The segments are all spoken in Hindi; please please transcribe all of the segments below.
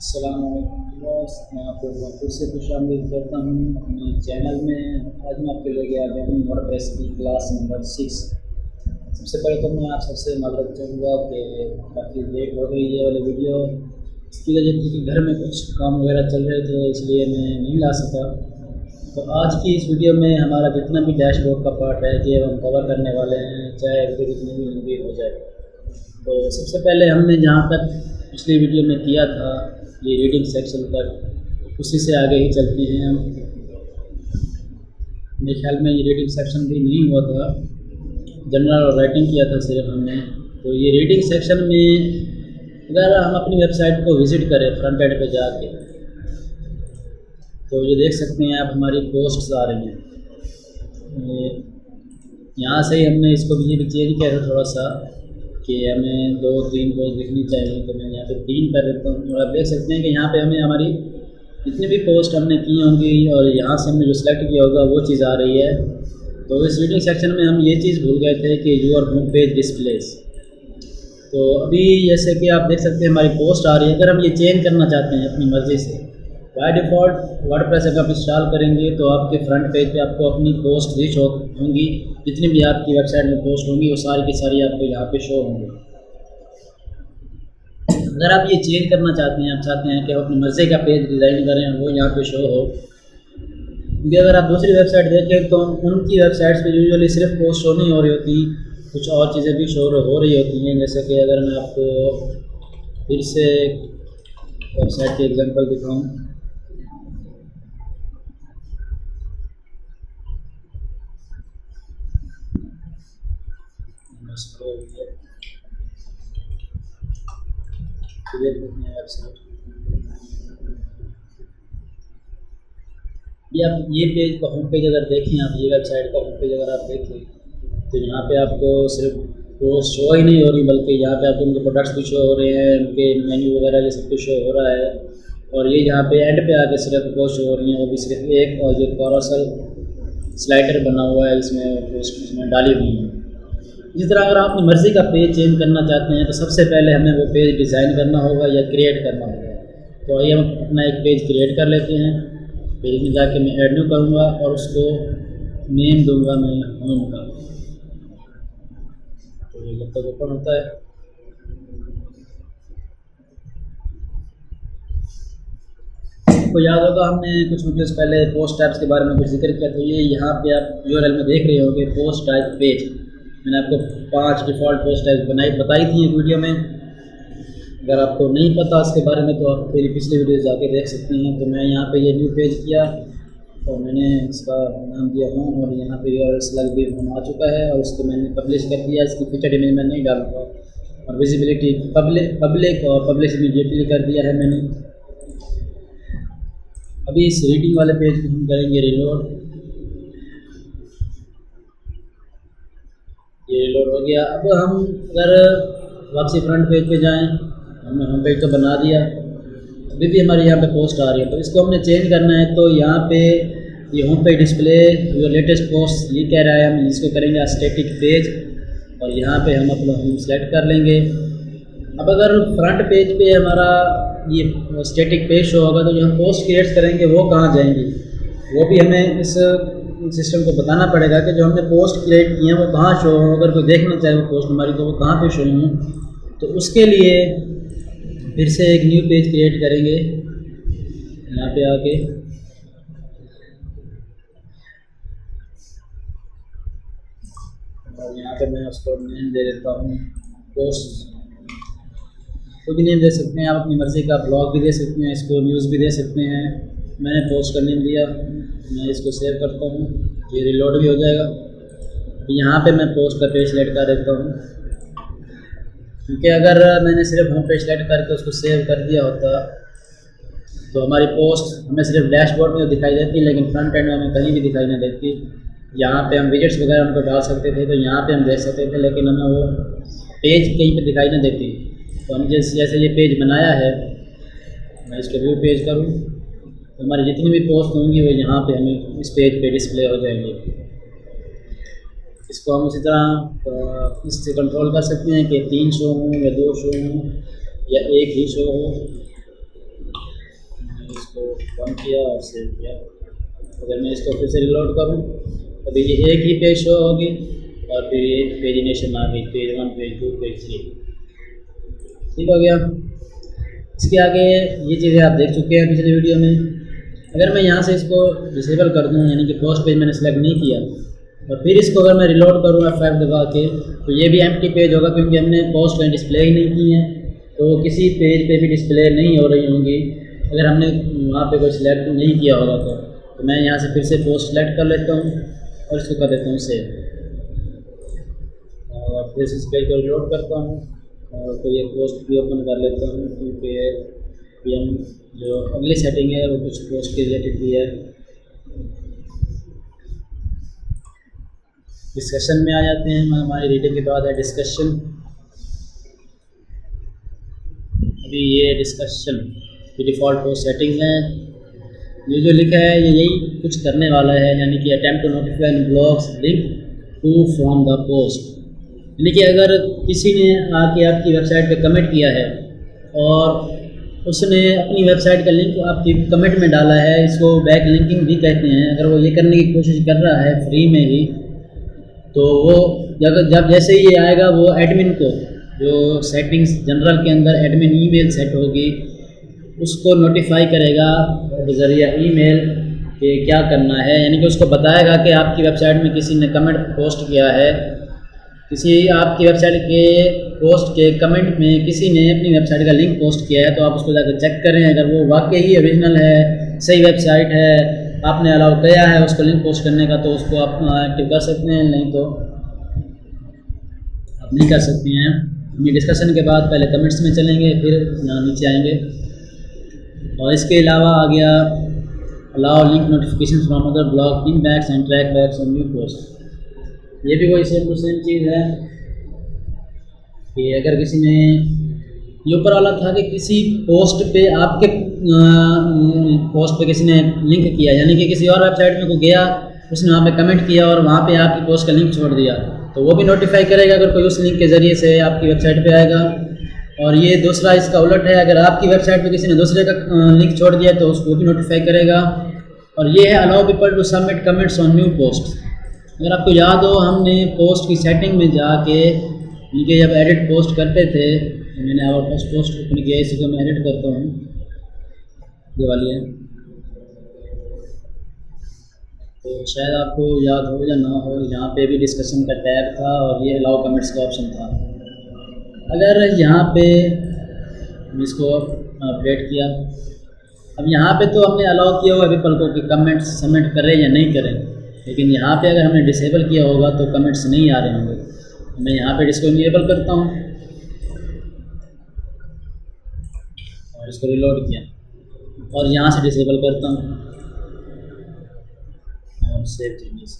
अस्सलामुअलैकुम व्यूअर्स, मैं आपको एक बार फिर से खुशामदीद करता हूँ अपने चैनल में। आज मैं आपके लिए आ गया हूँ वर्डप्रेस की क्लास नंबर 6। सबसे पहले तो मैं आप सबसे माफ़रत चाहूँगा कि काफ़ी लेट हो गई ये वाली वीडियो। इसकी वजह थी कि घर में कुछ काम वगैरह चल रहे थे, इसलिए मैं नहीं ला सका। तो आज की इस वीडियो में हमारा जितना भी डैशबोर्ड का पार्ट है ये हम कवर करने वाले हैं, चाहे वीडियो कितनी भी लंबी हो जाए। तो सबसे पहले हमने जहाँ तक पिछली वीडियो में किया था ये रीडिंग सेक्शन तक, उसी से आगे ही चलते हैं हम। मेरे ख्याल में ये रीडिंग सेक्शन भी नहीं हुआ था, जनरल और राइटिंग किया था सिर्फ हमने। तो ये रीडिंग सेक्शन में अगर हम अपनी वेबसाइट को विज़िट करें फ्रंट एंड पे जाके, तो ये देख सकते हैं आप हमारी पोस्ट्स आ रही हैं। यहाँ से ही हमने इसको भी चेंज किया था थोड़ा सा कि हमें 2-3 पोस्ट दिखनी चाहिए, तो मैं यहाँ पे 3 कर देता हूँ। और आप देख सकते हैं कि यहाँ पे हमें हमारी जितनी भी पोस्ट हमने की होंगी और यहाँ से हमने जो सेलेक्ट किया होगा वो चीज़ आ रही है। तो इस रीडिंग सेक्शन में हम ये चीज़ भूल गए थे कि यूर होम पेज डिस्प्लेस। तो अभी जैसे कि आप देख सकते हैं हमारी पोस्ट आ रही है। अगर हम ये चेंज करना चाहते हैं अपनी मर्ज़ी से, बाय डिफ़ॉल्ट वर्डप्रेस अगर आप इंस्टॉल करेंगे तो आपके फ्रंट पेज पे आपको अपनी पोस्ट भी शो होंगी, जितनी भी आपकी वेबसाइट में पोस्ट होंगी वो सारी की सारी आपको यहाँ पे शो होंगी। अगर आप ये चेंज करना चाहते हैं, आप चाहते हैं कि आप अपनी मर्ज़ी का पेज डिज़ाइन करें वो यहाँ पे शो हो, क्योंकि अगर आप दूसरी वेबसाइट देखें तो उनकी वेबसाइट्स पे यूजुअली सिर्फ पोस्ट शो नहीं हो रही होती, कुछ और चीज़ें भी शो हो रही होती हैं। जैसे कि अगर मैं आपको फिर से वेबसाइट के एग्जांपल दिखाऊं, वेबसाइट ये आप ये पेज का होम पेज अगर देखें, आप ये वेबसाइट का होम पेज अगर आप देखें तो यहाँ पे आपको सिर्फ पोस्ट शो ही नहीं हो रही, बल्कि यहाँ पे आपको उनके प्रोडक्ट्स भी शो हो रहे हैं, उनके मेन्यू वगैरह ये सब कुछ शो हो रहा है। और ये यहाँ पे एंड पे आके सिर्फ पोस्ट शो हो रही हैं, वो भी सिर्फ एक, और ये कैरोसेल स्लाइडर बना हुआ है इसमें पोस्ट इसमें डाली हुई है। इसी तरह अगर आप अपनी मर्ज़ी का पेज चेंज करना चाहते हैं तो सबसे पहले हमें वो पेज डिज़ाइन करना होगा या क्रिएट करना होगा। तो आइए हम अपना एक पेज क्रिएट कर लेते हैं। पेज में जाके मैं ऐड न्यू करूँगा और उसको नेम दूंगा मैं होम का। तो ये जब तक ओपन होता है, आपको याद होगा हमने कुछ वीडियोस पहले पोस्ट टाइप्स के बारे में कुछ जिक्र किया। तो ये यहाँ पे आप यूआरएल में देख रहे होंगे पोस्ट टाइप पेज। मैंने आपको 5 डिफ़ॉल्ट पोस्ट टाइप बताई थी एक वीडियो में। अगर आपको नहीं पता इसके बारे में तो आप मेरी पिछली वीडियो जाके देख सकते हैं। तो मैं यहाँ पे ये न्यू पेज किया और मैंने इसका नाम दिया होम, और यहाँ पे यूआरएल सेलेक्ट भी होम आ चुका है और इसको मैंने पब्लिश कर दिया। इसकी फीचर इमेज मैं नहीं डालूँगा और विजिबिलिटी पब्लिक और पब्लिश इमीडिएटली कर दिया है मैंने। अभी इस रीडिंग वाले पेज को हम करेंगे रिलोड। ये रिलोड हो गया। अब हम अगर वापसी फ्रंट पेज पे जाएं, हमने होम पेज तो बना दिया, अभी भी हमारे यहाँ पे पोस्ट आ रही है। तो इसको हमने चेंज करना है। तो यहाँ पे ये home page display your latest post ये कह रहा है, हम इसको करेंगे स्टैटिक पेज और यहाँ पे हम अपना होम सेलेक्ट कर लेंगे। अब अगर फ्रंट पेज पे हमारा ये स्टैटिक पेज शो होगा तो जो हम पोस्ट क्रिएट करेंगे वो कहाँ जाएंगी, वो भी हमें इस सिस्टम को बताना पड़ेगा कि जो हमने पोस्ट क्रिएट की हैं वो कहाँ शो हो। अगर कोई देखना चाहे वो पोस्ट हमारी तो वो कहाँ पे शो हो। तो उसके लिए फिर से एक न्यू पेज क्रिएट करेंगे यहाँ पे आके। और यहाँ पे मैं उसको नेम दे देता हूँ पोस्ट। कोई भी नेम दे सकते हैं आप अपनी मर्ज़ी का, ब्लॉग भी दे सकते हैं, इसको न्यूज़ भी दे सकते हैं। मैंने पोस्ट का नेम दिया, मैं इसको सेव करता हूँ, ये रिलोड भी हो जाएगा। यहाँ पे मैं पोस्ट का पेज सेलेक्ट कर देता हूँ, क्योंकि अगर मैंने सिर्फ होम पेज सेलेक्ट करके उसको सेव कर दिया होता तो हमारी पोस्ट हमें सिर्फ डैशबोर्ड में दिखाई देती, लेकिन फ्रंट एंड में हमें कहीं भी दिखाई नहीं देती। यहाँ पे हम विजेट्स वगैरह उनको डाल सकते थे तो यहाँ पे हम देख सकते थे, लेकिन हमें वो पेज कहीं पे दिखाई नहीं देती। तो हम जैसे ये पेज बनाया है, मैं इसको व्यू पेज करूँ तो हमारी जितनी भी पोस्ट होंगी वो यहाँ पे हमें इस पेज पे डिस्प्ले हो जाएंगी। इसको हम उसी तरह इससे कंट्रोल कर सकते हैं कि 3 शो हों या 2 शो हों या एक ही शो हो। बंद किया और सेव किया। अगर मैं इसको फिर से रिलोड करूँ तो ये एक ही पेज शो होगी और फिर ये पेजिनेशन आ गई, पेज 1, पेज 2, पेज 3। ठीक हो गया। इसके आगे ये चीज़ें आप देख चुके हैं पिछले वीडियो में। अगर मैं यहाँ से इसको डिसेबल कर दूँ, यानी कि पोस्ट पेज मैंने सेलेक्ट नहीं किया, और फिर इसको अगर मैं रिलोड करूँ F5 दबा के, तो ये भी एम्प्टी पेज होगा क्योंकि हमने पोस्ट कहीं डिस्प्ले ही नहीं की है, तो किसी पेज पे भी डिस्प्ले नहीं हो रही होंगी अगर हमने वहाँ पे कोई सिलेक्ट नहीं किया होगा। तो मैं यहाँ से फिर से पोस्ट सेलेक्ट कर लेता हूँ और इसको कर देता हूँ सेव, और फिर इस पेज को रिलोड करता हूँ और कोई एक पोस्ट भी ओपन कर लेता हूँ क्योंकि भी हम जो अगली सेटिंग है वो कुछ पोस्ट के रिलेटेड भी है। डिस्कशन में आ जाते हैं। हमारी रीडिंग के बाद है डिस्कशन। अभी ये डिस्कशन की डिफ़ॉल्ट पोस्ट सेटिंग है। ये जो लिखा है ये यही कुछ करने वाला है, यानी कि attempt to notify blogs link to from the post. यानी कि अगर किसी ने आके आपकी वेबसाइट पे कमेंट किया है और उसने अपनी वेबसाइट का लिंक आपकी कमेंट में डाला है, इसको बैक लिंकिंग भी कहते हैं। अगर वो ये करने की कोशिश कर रहा है फ्री में ही, तो वो जब जैसे ही ये आएगा वो एडमिन को, जो सेटिंग्स जनरल के अंदर एडमिन ईमेल सेट होगी, उसको नोटिफाई करेगा बज़रिया ईमेल कि क्या करना है। यानी कि उसको बताएगा कि आपकी वेबसाइट में किसी ने कमेंट पोस्ट किया है, किसी आपकी वेबसाइट के पोस्ट के कमेंट में किसी ने अपनी वेबसाइट का लिंक पोस्ट किया है, तो आप उसको जाकर चेक करें। अगर वो वाकई ही ओरिजिनल है, सही वेबसाइट है, आपने अलाउ किया है उसको लिंक पोस्ट करने का, तो उसको आप एक्टिव कर सकते हैं, नहीं तो आप नहीं कर सकते हैं। ये डिस्कशन के बाद पहले कमेंट्स में चलेंगे, फिर यहाँ नीचे आएंगे। और इसके अलावा आ गया allow link notification from other blog in backs and track backs on new post. ये भी वही सेम टू सेम चीज़ है कि अगर किसी ने, ये ऊपर वाला था कि किसी पोस्ट पे आपके पोस्ट पे किसी ने लिंक किया, यानी कि किसी और वेबसाइट में को गया, उसने वहाँ पे कमेंट किया और वहाँ पे आपकी पोस्ट का लिंक छोड़ दिया, तो वो भी नोटिफाई करेगा अगर कोई उस लिंक के ज़रिए से आपकी वेबसाइट पे आएगा। और ये दूसरा इसका उलट है, अगर आपकी वेबसाइट पे किसी ने दूसरे का लिंक छोड़ दिया तो उसको भी नोटिफाई करेगा। और ये है allow people to submit comments on new post. अगर आपको याद हो, हमने पोस्ट की सेटिंग में जाके इनके जब एडिट पोस्ट करते थे, मैंने और फर्स्ट पोस्ट ओपन किया, इसी को मैं एडिट करता हूँ, ये वाली है, तो शायद आपको याद हो या ना हो, यहाँ पे भी डिस्कशन का टैब था और ये अलाउ कमेंट्स का ऑप्शन था। अगर यहाँ पे इसको अपडेट किया, अब यहाँ पे तो हमने अलाउ किया हुआ पीपल को कि कमेंट्स सबमिट करें या नहीं करें, लेकिन यहाँ पे अगर हमने डिसेबल किया होगा तो कमेंट्स नहीं आ रहे होंगे। मैं यहाँ पे इसको इनेबल करता हूँ और इसको रिलोड किया और यहाँ से डिसेबल करता हूँ और सेव चेंजेस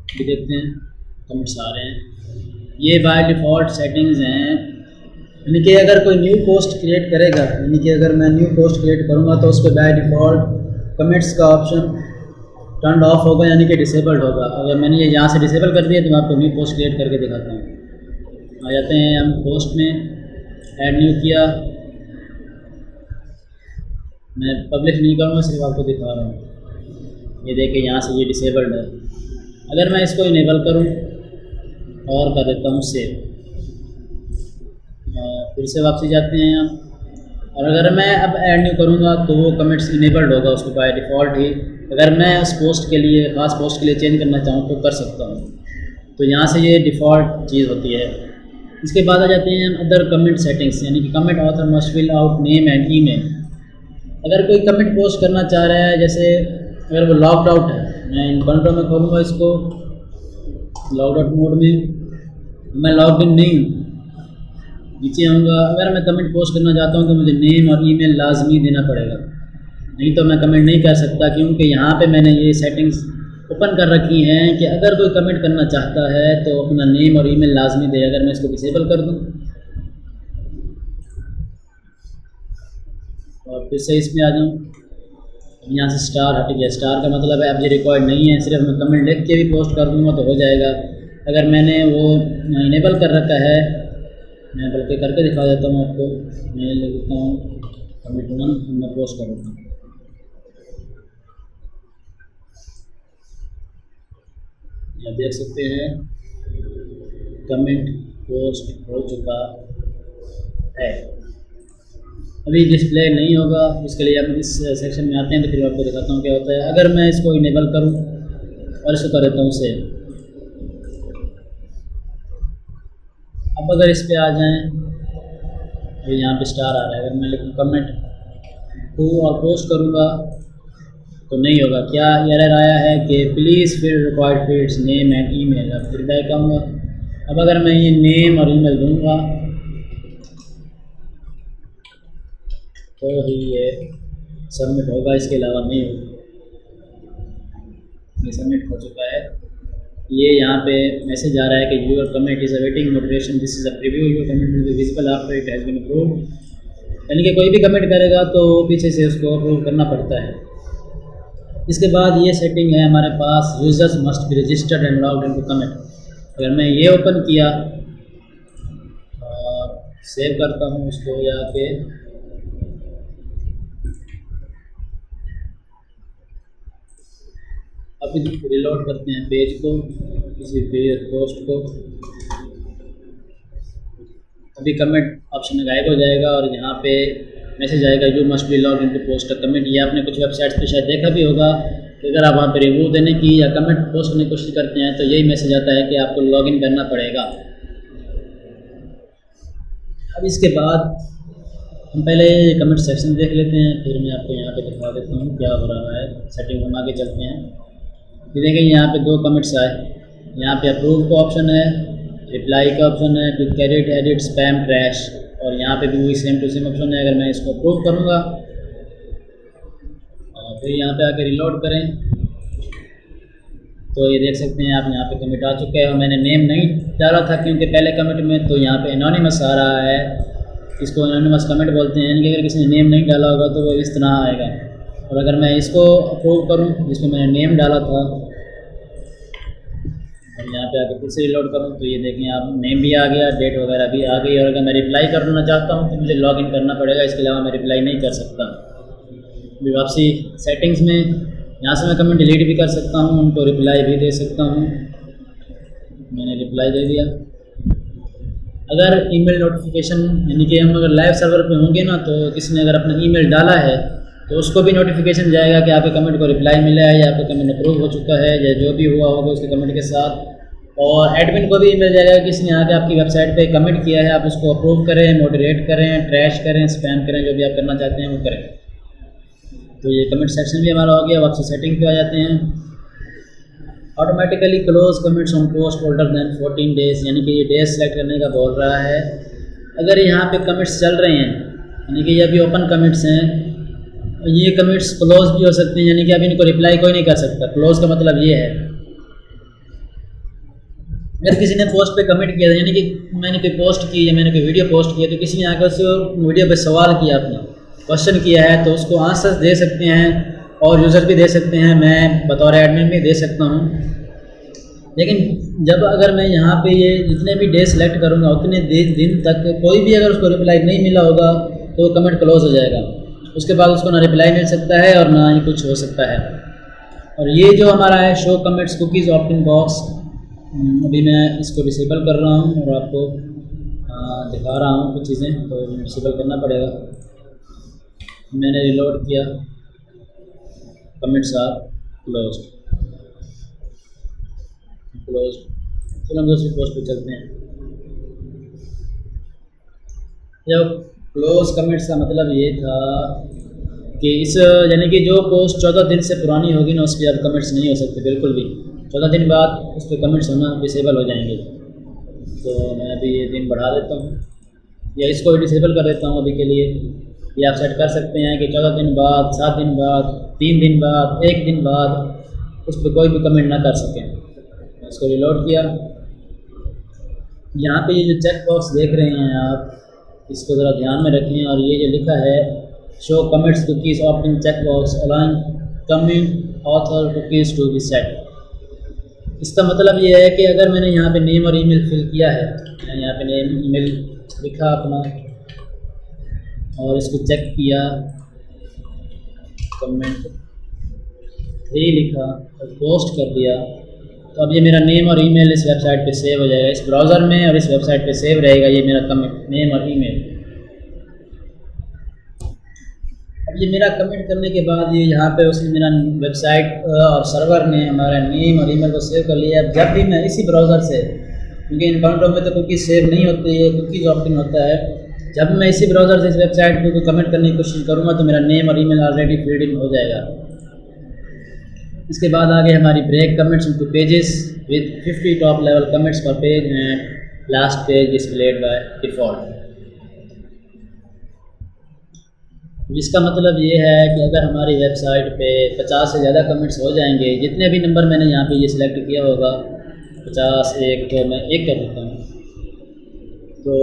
भी देखते हैं, कमेंट्स आ रहे हैं। ये बाय डिफ़ॉल्ट सेटिंग्स हैं, यानी कि अगर कोई न्यू पोस्ट क्रिएट करेगा, यानी कि अगर मैं न्यू पोस्ट क्रिएट करूँगा तो उस पर बाय डिफ़ॉल्ट कमेंट्स का ऑप्शन टर्न ऑफ होगा, यानी कि डिसेबल्ड होगा। अगर मैंने ये यहाँ से डिसेबल कर दिया तो मैं आपको न्यू पोस्ट क्रिएट करके दिखाता हूँ। आ जाते हैं हम पोस्ट में, ऐड न्यू किया, मैं पब्लिश नहीं करूँगा, सिर्फ आपको दिखा रहा हूँ। ये देखिए यहाँ से ये डिसेबल्ड है। अगर मैं इसको इनेबल करूँ और कर देता हूँ सेव, फिर से वापसी जाते हैं हम, और अगर मैं अब ऐड न्यू करूँगा तो वो कमेंट्स इनेबल्ड होगा उसको बाय डिफ़ॉल्ट ही। अगर मैं उस पोस्ट के लिए, खास पोस्ट के लिए चेंज करना चाहूँ तो कर सकता हूँ। तो यहाँ से ये डिफ़ॉल्ट चीज़ होती है। इसके बाद आ जाते हैं अदर कमेंट सेटिंग्स, यानी कि comment author must fill out name and email. अगर कोई कमेंट पोस्ट करना चाह रहा है, जैसे अगर वो लॉक्ड आउट है, मैं इन बंडों में खोलूँगा इसको लॉक्ड आउट मोड में, मैं लॉग्ड इन नहीं हूँ, नीचे आऊँगा। अगर मैं कमेंट पोस्ट करना चाहता हूँ तो मुझे नेम और ईमेल लाजमी देना पड़ेगा, नहीं तो मैं कमेंट नहीं कर सकता, क्योंकि यहाँ पे मैंने ये सेटिंग्स ओपन कर रखी हैं कि अगर कोई कमेंट करना चाहता है तो अपना नेम और ईमेल लाजमी दे। अगर मैं इसको डिसेबल कर दूँ और फिर से इसमें आ जाऊँ, यहाँ से स्टार हट गया। स्टार का मतलब है अब ये रिकॉर्ड नहीं है, सिर्फ मैं कमेंट लिख के भी पोस्ट कर दूँगा तो हो जाएगा। अगर मैंने वो इनेबल कर रखा है, मैं बल्कि करके दिखा देता हूँ आपको, मैं लिखता हूँ कमिट 1 मैं पोस्ट कर देता हूँ। यहाँ देख सकते हैं कमेंट पोस्ट हो चुका है। अभी डिस्प्ले नहीं होगा, उसके लिए हम इस सेक्शन में आते हैं तो फिर आपको दिखाता हूँ क्या होता है। अगर मैं इसको इनेबल करूँ और इसको कर देता हूँ सेव, अब अगर इस पे आ जाएं तो यहाँ पे स्टार आ रहा है। अगर मैं लिखूँ कमेंट 2 और पोस्ट करूँगा तो नहीं होगा। क्या एरर आया है कि प्लीज़ फिर required fields name and email. अब फिर बैक आऊँगा। अब अगर मैं ये नेम और ईमेल दूँगा तो ही ये सबमिट होगा, इसके अलावा नहीं होगा। ये सबमिट हो चुका है। ये यहाँ पे मैसेज आ रहा है कि your comment is awaiting motivation, this is a preview, your comment will be visible after it has been approved. यानी कि कोई भी कमेंट करेगा तो पीछे से उसको अप्रूव करना पड़ता है। इसके बाद ये सेटिंग है हमारे पास, users must be registered and logged into comment. अगर मैं ये ओपन किया और सेव करता हूँ उसको, यहाँ पे अभी रिलोड करते हैं पेज को, किसी पेज पोस्ट को। अभी कमेंट ऑप्शन गायब हो जाएगा और यहाँ पे मैसेज आएगा you must be log in to post a comment. ये आपने कुछ वेबसाइट्स पे शायद देखा भी होगा कि अगर आप वहाँ पे रिव्यू देने की या कमेंट पोस्ट करने की कोशिश करते हैं तो यही मैसेज आता है कि आपको लॉग इन करना पड़ेगा। अब इसके बाद हम पहले कमेंट सेक्शन देख लेते हैं, फिर मैं आपको यहाँ पे दिखा देता हूँ क्या हो रहा है। सेटिंग हम आगे चलते हैं। फिर देखें यहाँ पे 2 कमेंट्स आए। यहाँ पे अप्रूव का ऑप्शन है, रिप्लाई का ऑप्शन है, quick edit, edit, spam, trash, और यहाँ पे भी वही सेम टू सेम ऑप्शन है। अगर मैं इसको अप्रूव करूँगा और फिर यहाँ पे आके रिलोड करें तो ये देख सकते हैं आप, यहाँ पे कमेंट आ चुका है। और मैंने नेम नहीं डाला था क्योंकि पहले कमेंट में तो यहाँ पे एनोनिमस आ रहा है, इसको एनोनिमस कमेंट बोलते हैं। यानी कि अगर किसी ने नेम नहीं डाला होगा तो वो इस तरह आएगा। और अगर मैं इसको अप्रूव करूँ जिसको मैंने नेम डाला था और यहाँ पे आके फिर से रिलोड करूँ तो ये देखें आप, नेम भी आ गया, डेट वगैरह भी आ गई। और अगर मैं रिप्लाई करना चाहता हूँ तो मुझे लॉग इन करना पड़ेगा, इसके अलावा मैं रिप्लाई नहीं कर सकता। फिर वापसी सेटिंग्स में, यहाँ से मैं कमेंट डिलीट भी कर सकता हूँ, उनको रिप्लाई भी दे सकता हूँ। मैंने रिप्लाई दे दिया। अगर ईमेल नोटिफिकेशन, यानी कि हम अगर लाइव सर्वर पे होंगे ना तो किसी ने अगर अपना ईमेल डाला है तो उसको भी नोटिफिकेशन जाएगा कि आपके कमेंट को रिप्लाई मिला है या आपका कमेंट अप्रूव हो चुका है या जो भी हुआ होगा उसके कमेंट के साथ। और एडमिन को भी ईमेल जाएगा कि किसी ने आके आपकी वेबसाइट पे कमेंट किया है, आप उसको अप्रूव करें, मॉडरेट करें, ट्रैश करें, स्पैम करें, जो भी आप करना चाहते हैं वो करें। तो ये कमेंट सेक्शन भी हमारा हो गया। अब आपसे सेटिंग पे आ जाते हैं। Automatically close comments on post older than 14 days, यानी कि ये डेज सेलेक्ट करने का बोल रहा है। अगर यहाँ पे कमेंट्स चल रहे हैं, यानी कि ये अभी ओपन कमेंट्स हैं, ये कमेंट्स क्लोज भी हो सकते हैं, यानी कि अभी इनको रिप्लाई कोई नहीं कर सकता। क्लोज का मतलब ये है अगर किसी ने पोस्ट पे कमेंट किया था, यानी कि मैंने कोई पोस्ट की या मैंने कोई वीडियो पोस्ट किया तो किसी ने आकर उसको वीडियो पे सवाल किया, अपना क्वेश्चन किया है, तो उसको आंसर दे सकते हैं और यूज़र भी दे सकते हैं, मैं बतौर एडमिन भी दे सकता हूँ। लेकिन जब अगर मैं यहाँ पे ये जितने भी डे सेलेक्ट करूँगा उतने दिन तक कोई भी अगर उसको रिप्लाई नहीं मिला होगा तो कमेंट क्लोज हो जाएगा। उसके बाद उसको ना रिप्लाई मिल सकता है और ना ही कुछ हो सकता है। और ये जो हमारा है शो कमेंट्स कुकीज़ ऑप्ट इन बॉक्स, अभी मैं इसको डिसेबल कर रहा हूँ और आपको दिखा रहा हूँ कुछ चीज़ें, तो डिसेबल करना पड़ेगा। मैंने रिलोड किया, कमेंट्स आर क्लोज। चलो हम दूसरी पोस्ट पे चलते हैं। जब क्लोज कमेंट्स का मतलब ये था कि इस, यानी कि जो पोस्ट 14 दिन से पुरानी होगी ना उस पर अब कमेंट्स नहीं हो सकते बिल्कुल भी। 14 दिन बाद उस पर कमेंट्स होना डिसेबल हो जाएंगे। तो मैं अभी ये दिन बढ़ा देता हूँ या इसको भी डिसेबल कर देता हूँ अभी के लिए। ये आप सेट कर सकते हैं कि 14 दिन बाद, 7 दिन बाद, 3 दिन बाद, 1 दिन बाद उस पर कोई भी कमेंट ना कर सकें। इसको रिलोड किया। यहाँ पे ये जो चेक बॉक्स देख रहे हैं आप, इसको ज़रा ध्यान में रखें। और ये जो लिखा है show comments cookies opt in check box allowing comment author cookies to be set. इसका मतलब ये है कि अगर मैंने यहाँ पे नेम और ईमेल फिल किया है, मैंने यहाँ पे नेम ईमेल लिखा अपना, और इसको चेक किया, कमेंट 3 लिखा और पोस्ट कर दिया, तो अब ये मेरा नेम और ईमेल इस वेबसाइट पे सेव हो जाएगा, इस ब्राउज़र में और इस वेबसाइट पे सेव रहेगा ये मेरा कमेंट, नेम और ईमेल। अब ये मेरा कमेंट करने के बाद ये यहाँ पे उसने मेरा वेबसाइट और सर्वर ने हमारा नेम और ईमेल को सेव कर लिया। अब जब भी मैं इसी ब्राउज़र से, क्योंकि इनकाउंटर में तो कुकीज़ सेव नहीं होती है, कुकीज़ ऑप्शन होता है, जब मैं इसी ब्राउज़र से इस वेबसाइट पे कोई कमेंट करने की कोशिश करूँगा तो मेरा नेम और ईमेल ऑलरेडी फील्ड इन हो जाएगा। इसके बाद आगे हमारी break comments into pages with 50 top level comments per page and last page displayed by default. जिसका मतलब ये है कि अगर हमारी वेबसाइट पे 50 से ज़्यादा कमेंट्स हो जाएंगे, जितने भी नंबर मैंने यहाँ पे ये सिलेक्ट किया होगा 50, 1, तो मैं 1 कर देता हूँ, तो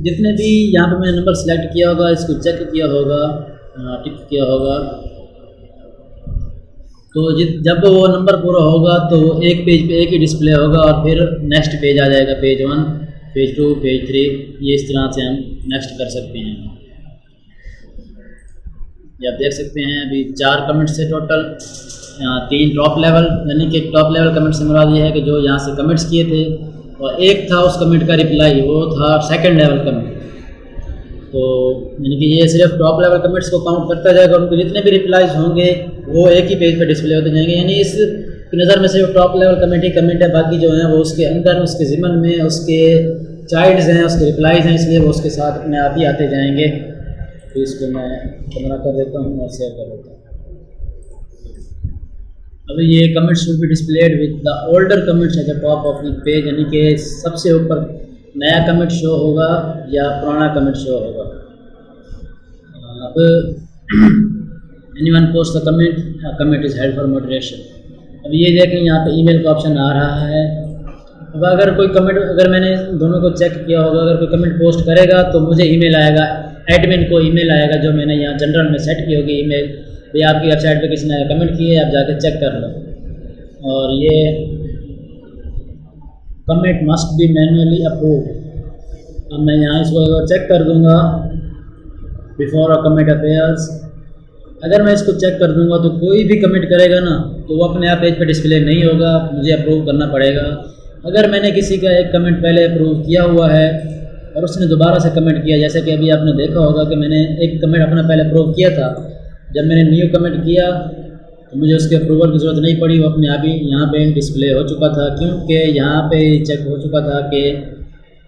जितने भी यहाँ पे मैंने नंबर सेलेक्ट किया होगा इसको चेक किया होगा, टिक किया होगा, तो जब वो नंबर पूरा होगा तो एक पेज पे एक ही डिस्प्ले होगा और फिर नेक्स्ट पेज आ जाएगा, पेज 1, पेज 2, पेज 3, ये इस तरह से हम नेक्स्ट कर सकते हैं। ये आप देख सकते हैं अभी 4 कमेंट्स से टोटल, 3 टॉप लेवल, यानी कि टॉप लेवल कमेंट से मुराद ये है कि जो यहाँ से कमेंट्स किए थे, और एक था उस कमेंट का रिप्लाई, वो था सेकंड लेवल कमेंट। तो यानी कि ये सिर्फ टॉप लेवल कमेंट्स को काउंट करता जाएगा, उनको जितने भी रिप्लाईज होंगे वो एक ही पेज पर डिस्प्ले होते जाएंगे, यानी इस नज़र में सिर्फ टॉप लेवल कमेंट ही कमेंट है, बाकी जो हैं वो उसके अंदर, उसके ज़िमन में उसके चाइल्ड्स हैं, उसके रिप्लाईज हैं, इसलिए वो उसके साथ अपने आप ही आते जाएंगे। तो इसको मैं कैमरा कर देता हूँ और सेव कर देता हूँ। अभी ये comments should be displayed with the older comments at the top of the page, यानी कि सबसे ऊपर नया कमेंट शो होगा या पुराना कमेंट शो होगा। अब anyone post the comment is held for moderation. अब ये देखें यहाँ पे ईमेल का ऑप्शन आ रहा है। अब अगर कोई कमेंट, अगर मैंने दोनों को चेक किया होगा, अगर कोई कमेंट पोस्ट करेगा तो मुझे ईमेल आएगा, एडमिन को ईमेल आएगा, जो मैंने यहाँ जनरल में सेट की होगी ईमेल, भाई आपकी वेबसाइट पे किसी ने कमेंट किए, आप जाके चेक कर लो। और ये comment must be manually approved. अब मैं यहाँ इसको चेक कर दूँगा बिफोर अ कमेंट अपेयर्स। अगर मैं इसको चेक कर दूँगा तो कोई भी कमेंट करेगा ना तो वो अपने आप पेज पे डिस्प्ले नहीं होगा, मुझे अप्रूव करना पड़ेगा। अगर मैंने किसी का एक कमेंट पहले अप्रूव किया हुआ है और उसने दोबारा से कमेंट किया, जैसे कि अभी आपने देखा होगा कि मैंने एक कमेंट अपना पहले अप्रूव किया था, जब मैंने न्यू कमेंट किया तो मुझे उसके अप्रूवल की ज़रूरत नहीं पड़ी, वो अपने आप ही यहाँ पे डिस्प्ले हो चुका था, क्योंकि यहाँ पे चेक हो चुका था कि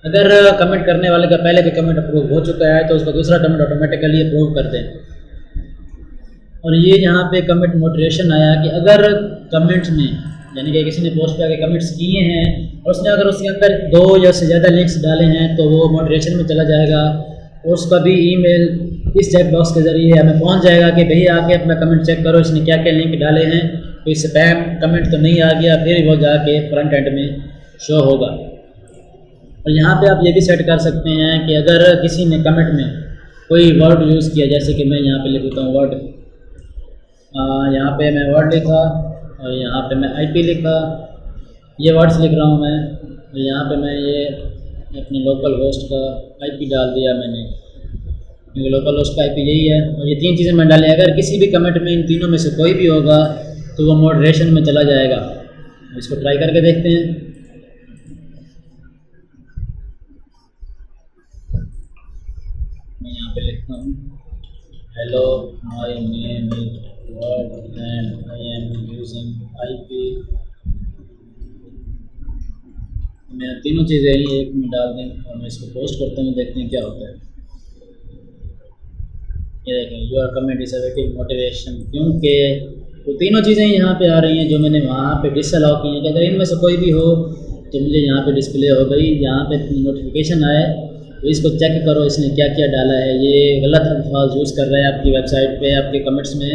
अगर कमेंट करने वाले का पहले भी कमेंट अप्रूव हो चुका है तो उसका दूसरा कमेंट ऑटोमेटिकली अप्रूव कर दें। और ये यहाँ पे कमेंट मॉडरेशन आया कि अगर कमेंट में, यानी कि किसी ने पोस्ट पे आके कमेंट्स किए हैं और उसने अगर उसके अंदर 2 या से ज़्यादा लिंक्स डाले हैं तो वो मॉडरेशन में चला जाएगा और उसका भी ईमेल इस चैट बॉक्स के ज़रिए हमें पहुंच जाएगा कि भैया आके अपना कमेंट चेक करो, इसने क्या क्या लिंक डाले हैं, कोई स्पैम कमेंट तो नहीं आ गया, फिर वो जाके फ्रंट एंड में शो होगा। और यहाँ पे आप ये भी सेट कर सकते हैं कि अगर किसी ने कमेंट में कोई वर्ड यूज़ किया, जैसे कि मैं यहाँ पे लिख देता हूँ वर्ड, यहाँ पे मैं वर्ड लिखा और यहाँ पे मैं IP लिखा, ये वर्ड्स लिख रहा हूँ मैं, और यहाँ पे मैं ये अपने लोकल होस्ट का IP डाल दिया मैंने, क्योंकि लोकल होस्ट का IP यही है, और ये 3 चीज़ें मैं डाली। अगर किसी भी कमेंट में इन तीनों में से कोई भी होगा तो वो मॉडरेशन में चला जाएगा। इसको ट्राई करके देखते हैं। मैं यहाँ पे लिखता हूँ hello my name is word and I am using IP। मैं तीनों चीज़ें ही एक में डाल दें और मैं इसको पोस्ट करता हूँ, देखते हैं क्या होता है। ये देखें, your comment is awaiting motivation, क्योंकि वो तीनों चीज़ें यहाँ पे आ रही हैं जो मैंने वहाँ पे डिसअलाउ की हैं कि अगर इनमें से कोई भी हो तो मुझे यहाँ पे डिस्प्ले हो गई, यहाँ पे नोटिफिकेशन आए तो इसको चेक करो इसने क्या क्या डाला है, ये गलत अल्फाज यूज़ कर रहा है आपकी वेबसाइट पे, आपके कमेंट्स में,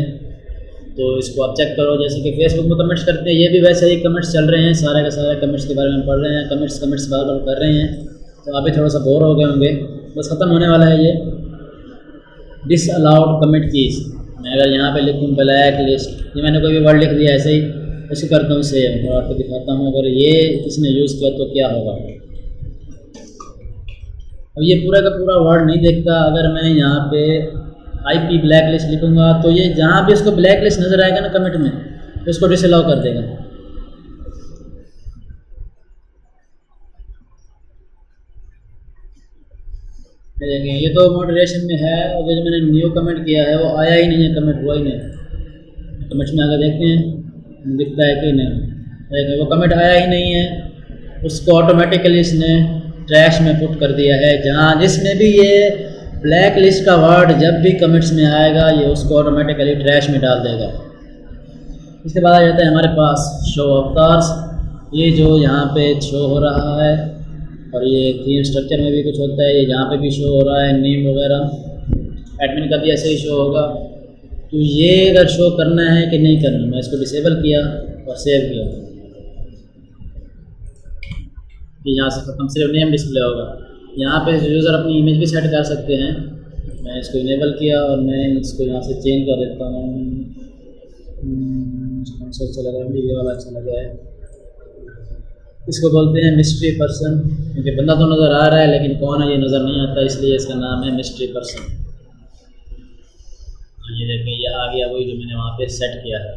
तो इसको आप चेक करो। जैसे कि फेसबुक में कमेंट्स करते हैं, ये भी वैसे ही कमेंट्स चल रहे हैं, सारे का सारे कमेंट्स के बारे में पढ़ रहे हैं, कमेंट्स बार बार कर रहे हैं, तो आप भी थोड़ा सा बोर हो गए होंगे। बस ख़त्म होने वाला है ये डिसअलाउड कमेंट कीज़। मैं अगर यहाँ पे लिखूँ ब्लैक लिस्ट, ये मैंने कोई भी वर्ड लिख दिया ऐसे ही, इसको करता हूँ सेव और आपको दिखाता हूँ अगर ये किसने यूज़ किया तो क्या होगा। अब ये पूरा का पूरा वर्ड नहीं देखता। अगर मैं यहाँ पे IP ब्लैक लिस्ट लिखूँगा तो ये जहाँ भी उसको ब्लैक लिस्ट नज़र आएगा ना कमेंट में, तो उसको डिसअलाउ कर देगा। देखेंगे ये तो मॉडरेशन में है, और जो मैंने न्यू कमेंट किया है वो आया ही नहीं है, कमेंट हुआ ही नहीं। कमेंट्स में आकर देखते हैं दिखता है कि नहीं। देखिए वो कमेंट आया ही नहीं है, उसको ऑटोमेटिकली इसने ट्रैश में पुट कर दिया है। जहाँ जिसमें भी ये ब्लैक लिस्ट का वर्ड जब भी कमेंट्स में आएगा ये उसको ऑटोमेटिकली ट्रैश में डाल देगा। इसके बाद आ जाता है हमारे पास शो अवतार्स। ये जो यहाँ पे शो हो रहा है, और ये थीम स्ट्रक्चर में भी कुछ होता है, ये जहाँ पे भी शो हो रहा है नेम वगैरह, एडमिन का भी ऐसे ही शो होगा। तो ये अगर शो करना है कि नहीं करना, मैं इसको डिसेबल किया और सेव किया कि यहाँ से खत्म, सिर्फ नेम डिस्प्ले होगा। यहाँ पे यूज़र अपनी इमेज भी सेट कर सकते हैं। मैं इसको इनेबल किया और मैं इसको यहाँ से चेंज कर देता हूँ। कौन सा अच्छा लगा, मुझे ये वाला अच्छा लगा है। इसको बोलते हैं मिस्ट्री पर्सन, क्योंकि बंदा तो नज़र आ रहा है लेकिन कौन है ये नज़र नहीं आता, इसलिए इसका नाम है मिस्ट्री पर्सन। ये देखिए ये आ गया वही जो मैंने वहाँ पे सेट किया है।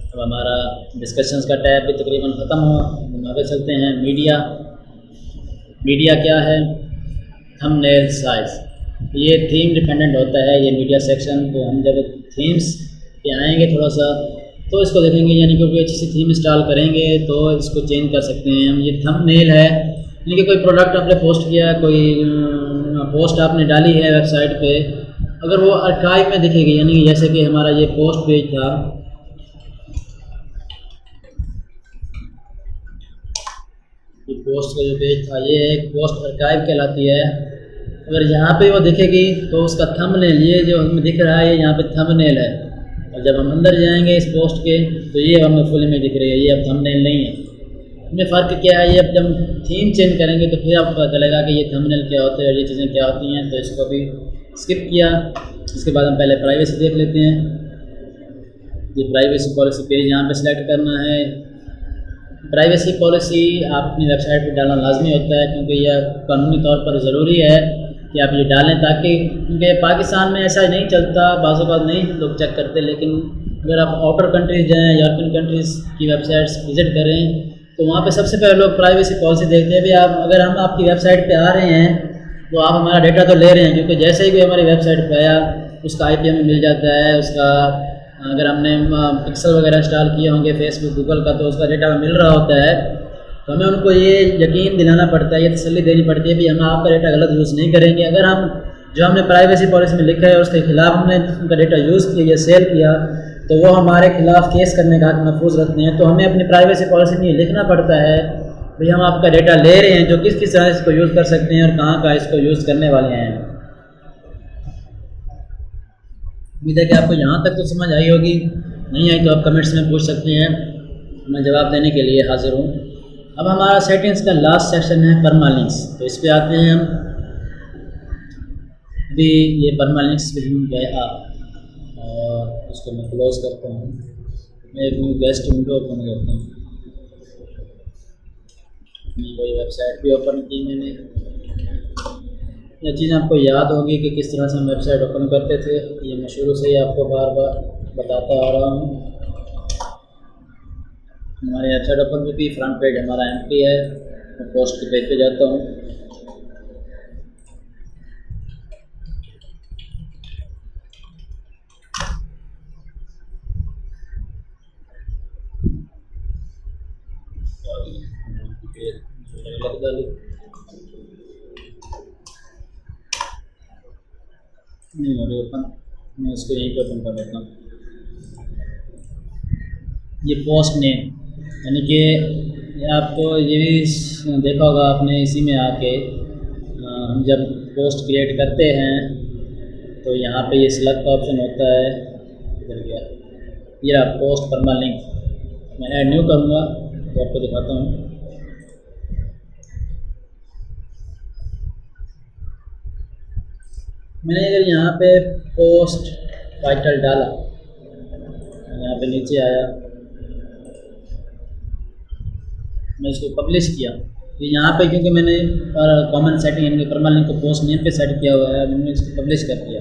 अब हमारा डिस्कशंस का टैब भी तकरीबन ख़त्म हुआ। हम आगे चलते हैं। मीडिया। मीडिया क्या है? Thumbnail size. ये थीम डिपेंडेंट होता है ये मीडिया सेक्शन। तो हम जब थीम्स पे आएंगे थोड़ा सा तो इसको देखेंगे, यानी कि कोई अच्छी सी थीम इंस्टॉल करेंगे तो इसको चेंज कर सकते हैं हम। ये थंबनेल है, यानी कि कोई प्रोडक्ट आपने पोस्ट किया, कोई पोस्ट आपने डाली है वेबसाइट पे, अगर वो आर्काइव में दिखेगी, यानी जैसे कि हमारा ये पोस्ट पेज था, ये पोस्ट का जो पेज था ये एक पोस्ट आर्काइव कहलाती है। अगर यहाँ पे वो दिखेगी तो उसका थंबनेल, ये जो हमें दिख रहा है ये यहाँ पे थंबनेल है, और जब हम अंदर जाएंगे इस पोस्ट के तो ये हमें फुल में दिख रही है, ये अब थंबनेल नहीं है। इसमें फ़र्क क्या है, ये अब जब थीम चेंज करेंगे तो फिर आपको पता चलेगा कि ये थंबनेल क्या होते हैं और ये चीज़ें क्या होती हैं। तो इसको भी स्किप किया। इसके बाद हम पहले प्राइवेसी देख लेते हैं। ये प्राइवेसी पॉलिसी पेज यहाँ पे सिलेक्ट करना है। प्राइवेसी पॉलिसी आप अपनी वेबसाइट पर डालना लाजमी होता है, क्योंकि यह कानूनी तौर पर ज़रूरी है कि आप ये डालें, ताकि क्योंकि पाकिस्तान में ऐसा नहीं चलता, बाज़ बात नहीं लोग चेक करते, लेकिन अगर आप आउटर कंट्रीज़ जाएँ, यूरोपियन कंट्रीज़ की वेबसाइट्स विज़िट करें तो वहाँ पे सबसे पहले लोग प्राइवेसी पॉलिसी देखते हैं। भी आप अगर हम आपकी वेबसाइट पे आ रहे हैं तो आप हमारा डेटा तो ले रहे हैं, क्योंकि जैसे ही कोई हमारी वेबसाइट पे आया उसका IP हमें मिल जाता है। उसका अगर हमने पिक्सल वगैरह इंस्टॉल किए होंगे फेसबुक गूगल का तो उसका डेटा मिल रहा होता है। तो हमें उनको ये यकीन दिलाना पड़ता है, ये तसल्ली देनी पड़ती है भी हम आपका डेटा गलत यूज़ नहीं करेंगे। अगर हम जो हमने प्राइवेसी पॉलिसी में लिखा है उसके खिलाफ हमने उनका डेटा यूज़ किया या सेल किया तो वो हमारे खिलाफ केस करने का हक महफूज रखते हैं। तो हमें अपनी प्राइवेसी पॉलिसी में ये लिखना पड़ता है भाई हम आपका डेटा ले रहे हैं, जो किस किस तरह इसको यूज़ कर सकते हैं और कहाँ का इसको यूज़ करने वाले हैं। उम्मीद है कि आपको यहाँ तक तो समझ आई होगी। नहीं आई तो आप कमेंट्स में पूछ सकते हैं, मैं जवाब देने के लिए हाजिर हूँ। अब हमारा सेटिंग्स का लास्ट सेक्शन है परमालिंक्स। तो इस पर आते हैं हम। अभी ये परमालिंक्स पे हम गए और उसको मैं क्लोज करता हूँ। मैं एक न्यू गेस्ट विंडो ओपन करता हूँ। कोई वेबसाइट भी ओपन की मैंने। यह चीज़ आपको याद होगी कि किस तरह से हम वेबसाइट ओपन करते थे, ये मैं शुरू से ही आपको बार बार बताता आ रहा हूँ। हमारी वेबसाइट ओपन हुई, फ्रंट पेज हमारा एम्प्टी है। मैं पोस्ट के पेज पे जाता हूँ। नहीं अभी ओपन, मैं इसको यहीं पे ओपन कर देता हूँ। ये पोस्ट नेम, यानी कि आपको ये भी देखा होगा आपने, इसी में आके हम जब पोस्ट क्रिएट करते हैं तो यहाँ पे ये सिलेक्ट का ऑप्शन होता है। इधर गया ये रहा पोस्ट परमालिंक। मैं ऐड न्यू करूँगा तो आपको दिखाता हूँ। मैंने अगर यहाँ पे पोस्ट टाइटल डाला, यहाँ पे नीचे आया, मैं इसको पब्लिश किया तो यहाँ पे क्योंकि मैंने कॉमन सेटिंग यानी कि परमानेंट लिंक को पोस्ट नेम पे सेट किया हुआ है, मैंने इसको पब्लिश कर दिया।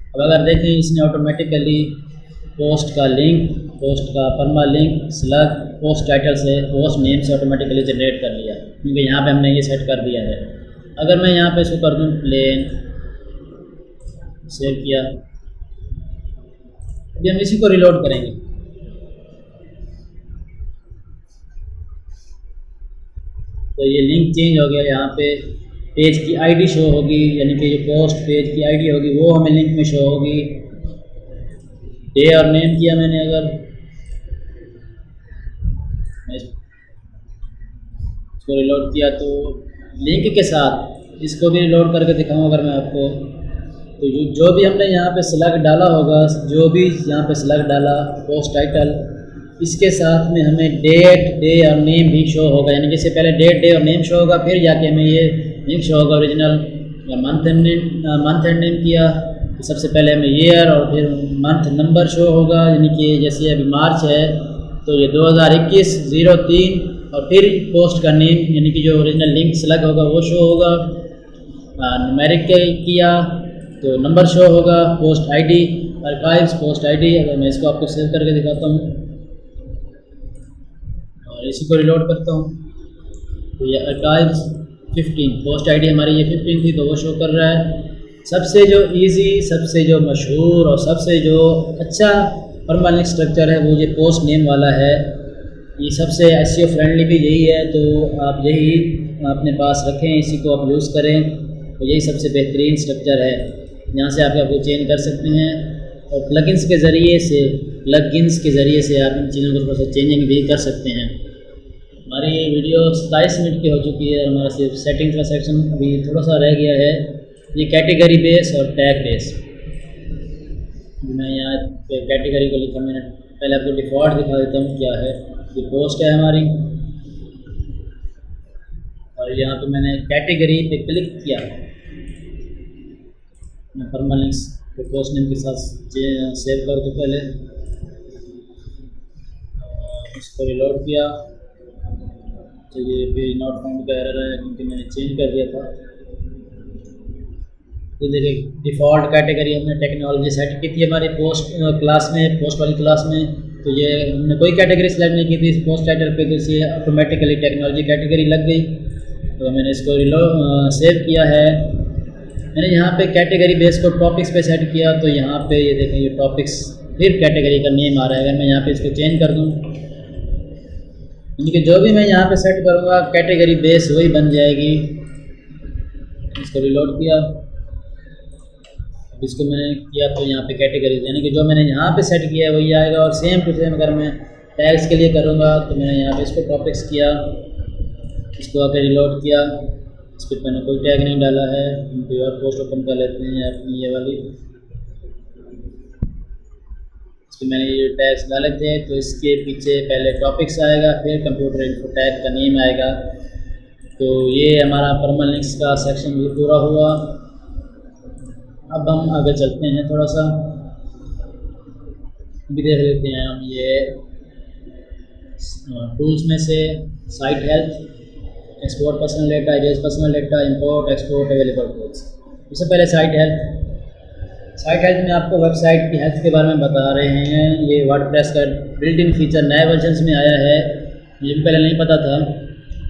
अब अगर देखें इसने ऑटोमेटिकली पोस्ट का लिंक, पोस्ट का परमा लिंक स्लग पोस्ट टाइटल से पोस्ट नेम से ऑटोमेटिकली जनरेट कर लिया, क्योंकि यहाँ पे हमने ये सेट कर दिया है। अगर मैं यहाँ पे इसको कर दूँ प्लेन, सेव किया, अभी हम इसी को रिलोड करेंगे। तो ये लिंक चेंज हो गया, यहाँ पे पेज की आईडी शो होगी, यानी कि जो पोस्ट पेज की आईडी होगी वो हमें लिंक में शो होगी। डे और नेम किया मैंने, अगर मैं इसको रिलोड किया तो लिंक के साथ इसको भी रिलोड करके दिखाऊँ अगर मैं आपको, तो जो भी हमने यहाँ पे स्लग डाला होगा, जो भी यहाँ पे स्लग डाला पोस्ट टाइटल, इसके साथ में हमें डेट, डे और नेम भी शो होगा। यानी कि इससे पहले डेट, डे और नेम शो होगा, फिर जाके हमें ये लिंक शो होगा ओरिजिनल। या मंथ एंड नेम किया तो सबसे पहले हमें ईयर और फिर मंथ नंबर शो होगा, यानी कि जैसे अभी मार्च है तो ये 2021-03 और फिर पोस्ट का नेम यानी कि जो ओरिजिनल लिंक सेलेक्ट होगा वो शो होगा। न्यूमेरिक किया तो नंबर शो होगा, post ID, archives post ID. अगर मैं इसको आपको सेव करके दिखाता हूँ और इसी को रिलोड करता हूँ तो ये आर्काइव्स 15 पोस्ट आईडी हमारी ये 15 थी तो वो शो कर रहा है। सबसे जो इजी, सबसे जो मशहूर और सबसे जो अच्छा परमानेंट स्ट्रक्चर है वो ये पोस्ट नेम वाला है। ये सबसे एसईओ फ्रेंडली भी यही है, तो आप यही अपने पास रखें, इसी को आप यूज़ करें। तो यही सबसे बेहतरीन स्ट्रक्चर है, यहाँ से आप आपको चेंज कर सकते हैं और प्लगइन्स के ज़रिए से आप इन चीज़ों को थोड़ा सा चेंजिंग भी कर सकते हैं। हमारी वीडियो 27 मिनट की हो चुकी है, हमारा सिर्फ सेटिंग्स का सेक्शन अभी थोड़ा सा रह गया है। ये कैटेगरी बेस और टैग बेस, मैं यहाँ पे कैटेगरी को लिखा, मैंने पहले आपको डिफ़ॉल्ट दिखा देता हूँ क्या है। ये पोस्ट है हमारी और यहाँ पे मैंने कैटेगरी पे क्लिक किया, मैं परमानेंट को पोस्ट नेम के साथ सेव कर दूँ पहले, इसको रिलोड किया तो ये भी नॉट फाउंड का एरर है क्योंकि मैंने चेंज कर दिया था। ये देखिए डिफ़ॉल्ट कैटेगरी हमने टेक्नोलॉजी सेट की थी हमारी पोस्ट क्लास में, पोस्ट वाली क्लास में। तो ये हमने कोई कैटेगरी सेलेक्ट नहीं की थी इस पोस्ट टाइटल पे, तो इसे ऑटोमेटिकली टेक्नोलॉजी कैटेगरी लग गई। तो मैंने इसको सेव किया है। मैंने यहाँ पे कैटेगरी बेस को टॉपिक्स पे सेट किया, तो यहाँ पे ये देखें ये टॉपिक्स फिर कैटेगरी का नेम आ रहा है। अगर मैं यहाँ पे इसको चेंज कर दूँ, यानी कि जो भी मैं यहाँ पे सेट करूँगा कैटेगरी बेस वही बन जाएगी। इसको रिलोड किया, अब इसको मैंने किया तो यहाँ पे कैटेगरी यानी कि जो मैंने यहाँ पे सेट किया है वही आएगा। और सेम टू सेम अगर मैं टैग्स के लिए करूँगा तो मैंने यहाँ पे इसको टॉपिक्स किया, इसको आके रिलोड किया, इस पर मैंने कोई टैग नहीं डाला है। कोई और पोस्ट ओपन कर लेते हैं अपनी ये वाली, इसमें मैंने ये टैग्स डाले थे तो इसके पीछे पहले टॉपिक्स आएगा, फिर कंप्यूटर इन्फो टैग का नेम आएगा। तो ये हमारा परमानेंट्स का सेक्शन भी पूरा हुआ। अब हम आगे चलते हैं, थोड़ा सा भी देख लेते हैं हम ये टूल्स में से site health, export personal data, erase personal data, import export available tools. सबसे पहले साइट हेल्थ में आपको वेबसाइट की हेल्थ के बारे में बता रहे हैं। ये वर्डप्रेस का बिल्ट इन फीचर नए वर्जन्स में आया है, मुझे भी पहले नहीं पता था।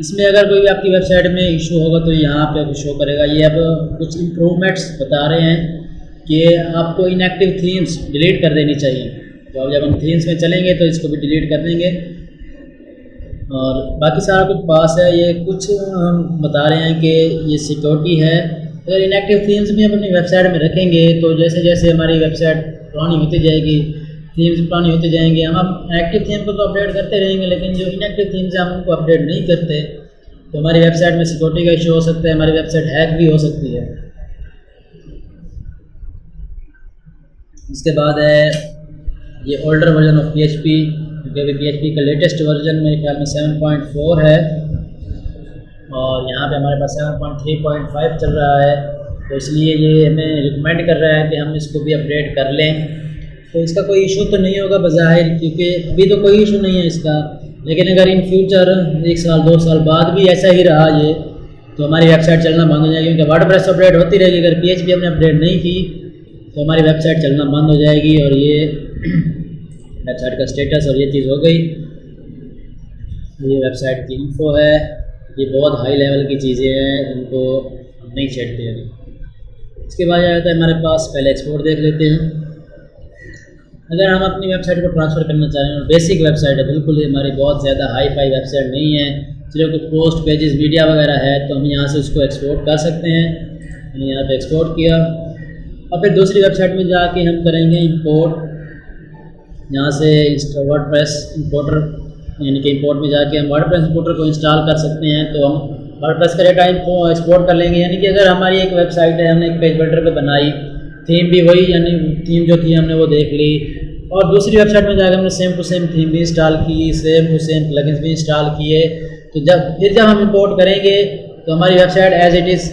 इसमें अगर कोई भी आपकी वेबसाइट में इशू होगा तो यहाँ पे आपको शो करेगा। ये अब कुछ इम्प्रूवमेंट्स बता रहे हैं कि आपको इनएक्टिव थीम्स डिलीट कर देनी चाहिए। तो अब जब हम थीम्स में चलेंगे तो इसको भी डिलीट कर देंगे और बाकी सारा कुछ पास है। ये कुछ हम बता रहे हैं कि ये सिक्योरिटी है। अगर इनएक्टिव थीम्स भी हम अपनी वेबसाइट में रखेंगे तो जैसे जैसे हमारी वेबसाइट पुरानी होती जाएगी, थीम्स पुरानी होते जाएंगे, हम एक्टिव थीम को तो अपडेट करते रहेंगे, लेकिन जो इनएक्टिव थीम्स हैं हम उनको अपडेट नहीं करते तो हमारी वेबसाइट में सिक्योरिटी का इशू हो सकता है, हमारी वेबसाइट हैक भी हो सकती है। इसके बाद है ये ओल्डर वर्जन ऑफ PHP, क्योंकि अभी PHP का लेटेस्ट वर्जन मेरे ख्याल में 7.4 है और यहाँ पे हमारे पास 7.3.5 चल रहा है। तो इसलिए ये हमें रिकमेंड कर रहा है कि हम इसको भी अपडेट कर लें। तो इसका कोई इशू तो नहीं होगा बज़ाहिर, क्योंकि अभी तो कोई इशू नहीं है इसका, लेकिन अगर इन फ्यूचर 1 साल 2 साल बाद भी ऐसा ही रहा ये, तो हमारी वेबसाइट चलना बंद हो जाएगी, क्योंकि वर्डप्रेस अपडेट होती रहेगी। अगर PHP हमने अपडेट नहीं की तो हमारी वेबसाइट चलना बंद हो जाएगी। और ये वेबसाइट का स्टेटस और ये चीज़ हो गई। ये वेबसाइट की इन्फो है, ये बहुत हाई लेवल की चीज़ें हैं, इनको हम नहीं छेड़ते अभी। इसके बाद आता है हमारे पास, पहले एक्सपोर्ट देख लेते हैं। अगर हम अपनी वेबसाइट को ट्रांसफ़र करना चाह रहे हैं, बेसिक वेबसाइट है बिल्कुल, ये हमारी बहुत ज़्यादा हाई फाई वेबसाइट नहीं है, सिर्फ कुछ पोस्ट पेजेस मीडिया वगैरह है, तो हम यहाँ से उसको एक्सपोर्ट कर सकते हैं। मैंने यहाँ पे एक्सपोर्ट किया और फिर दूसरी वेबसाइट में जाके हम करेंगे इंपोर्ट। यहाँ से वर्डप्रेस इंपोर्टर, यानी कि इंपोर्ट में जाके हम वर्डप्रेस इंपोर्टर को इंस्टॉल कर सकते हैं। तो हम वर्डप्रेस का डेटा एक्सपोर्ट कर लेंगे। यानी कि अगर हमारी एक वेबसाइट है, हमने एक पेज बिल्डर पे बनाई, थीम भी वही, यानी थीम जो थी हमने वो देख ली, और दूसरी वेबसाइट में जाकर हमने सेम टू सेम थीम भी इंस्टॉल की, सेम टू सेम प्लगइन्स भी इंस्टॉल किए, तो जब हम इंपोर्ट करेंगे तो हमारी website as it is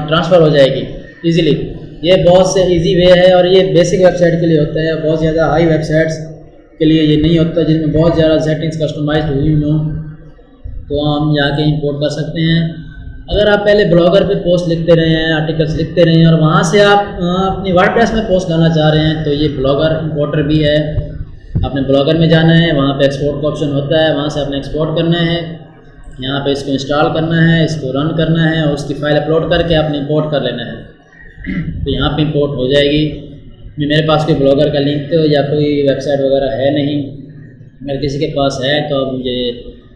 transfer हो जाएगी ईज़िली। ये बहुत से इजी वे है और ये बेसिक वेबसाइट के लिए होता है। बहुत ज़्यादा हाई वेबसाइट्स के लिए ये नहीं होता, जिनमें बहुत ज़्यादा सेटिंग्स कस्टमाइज्ड हुई हों, तो हम जाके इंपोर्ट कर सकते हैं। अगर आप पहले ब्लॉगर पे पोस्ट लिखते रहे हैं, आर्टिकल्स लिखते रहे हैं और वहाँ से आप अपनी वर्डप्रेस में पोस्ट डालना चाह रहे हैं, तो ये ब्लॉगर इंपोर्टर भी है। आपने ब्लॉगर में जाना है, वहाँ पे एक्सपोर्ट का ऑप्शन होता है, वहाँ से आपने एक्सपोर्ट करना है, यहाँ पे इसको इंस्टॉल करना है, इसको रन करना है और उसकी फ़ाइल अपलोड करके आपने इंपोर्ट कर लेना है। तो यहाँ पे इंपोर्ट हो जाएगी। मेरे पास कोई ब्लॉगर का लिंक या कोई वेबसाइट वगैरह है नहीं, अगर किसी के पास है तो आप मुझे